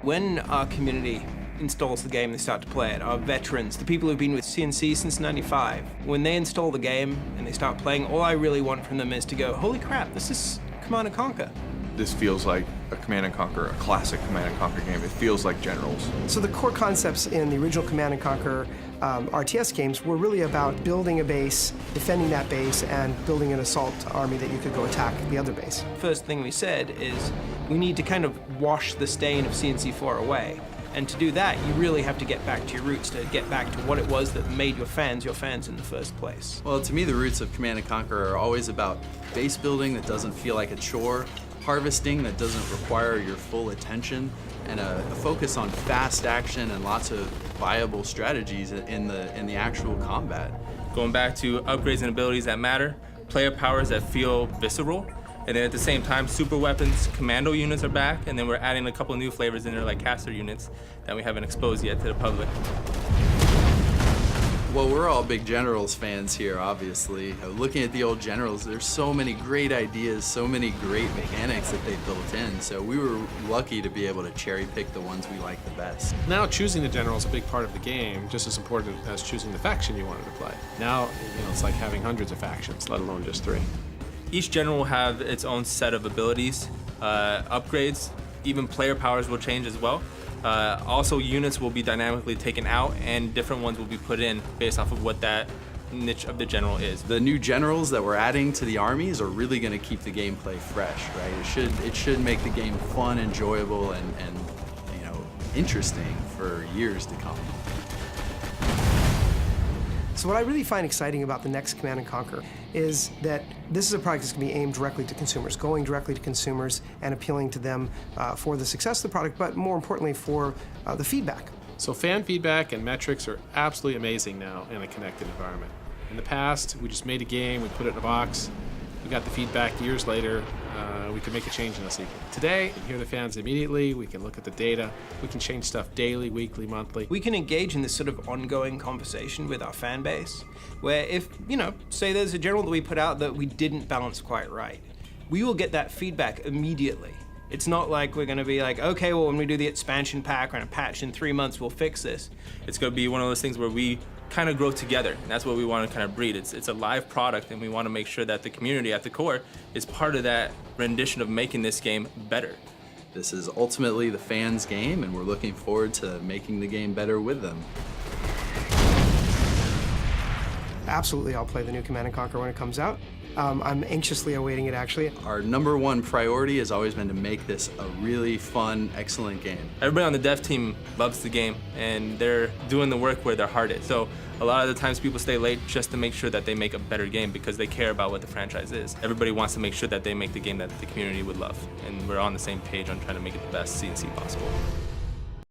When our community installs the game, they start to play it, our veterans, the people who've been with CNC since '95, when they install the game and they start playing, all I really want from them is to go, holy crap, this is Command & Conquer. This feels like a Command & Conquer, a classic Command & Conquer game. It feels like Generals. So the core concepts in the original Command & Conquer RTS games were really about building a base, defending that base, and building an assault army that you could go attack the other base. First thing we said is we need to kind of wash the stain of CNC4 away. And to do that, you really have to get back to your roots, to get back to what it was that made your fans in the first place. Well, to me, the roots of Command & Conquer are always about base building that doesn't feel like a chore, harvesting that doesn't require your full attention, and a focus on fast action and lots of viable strategies in the actual combat. Going back to upgrades and abilities that matter, player powers that feel visceral, and then at the same time, super weapons, commando units are back, and then we're adding a couple new flavors in there like caster units that we haven't exposed yet to the public. Well, we're all big Generals fans here, obviously. Looking at the old Generals, there's so many great ideas, so many great mechanics that they built in, so we were lucky to be able to cherry pick the ones we like the best. Now choosing the general is a big part of the game, just as important as choosing the faction you wanted to play. Now, it's like having hundreds of factions, let alone just 3. Each general will have its own set of abilities, upgrades, even player powers will change as well. Also, units will be dynamically taken out and different ones will be put in based off of what that niche of the general is. The new generals that we're adding to the armies are really going to keep the gameplay fresh, right? It should make the game fun, enjoyable, and interesting for years to come. So what I really find exciting about the next Command & Conquer is that this is a product that's going to be aimed directly to consumers, going directly to consumers and appealing to them for the success of the product, but more importantly for the feedback. So fan feedback and metrics are absolutely amazing now in a connected environment. In the past, we just made a game, we put it in a box, we got the feedback years later, we could make a change in a sequel. Today, we can hear the fans immediately, we can look at the data, we can change stuff daily, weekly, monthly. We can engage in this sort of ongoing conversation with our fan base, where if, say there's a general that we put out that we didn't balance quite right, we will get that feedback immediately. It's not like we're going to be like, okay, well, when we do the expansion pack or in a patch in 3 months, we'll fix this. It's going to be one of those things where we kind of grow together, and that's what we want to kind of breed. It's a live product, and we want to make sure that the community at the core is part of that rendition of making this game better. This is ultimately the fans' game, and we're looking forward to making the game better with them. Absolutely, I'll play the new Command & Conquer when it comes out. I'm anxiously awaiting it, actually. Our #1 priority has always been to make this a really fun, excellent game. Everybody on the dev team loves the game, and they're doing the work where their heart is. So a lot of the times people stay late just to make sure that they make a better game because they care about what the franchise is. Everybody wants to make sure that they make the game that the community would love, and we're on the same page on trying to make it the best CNC possible.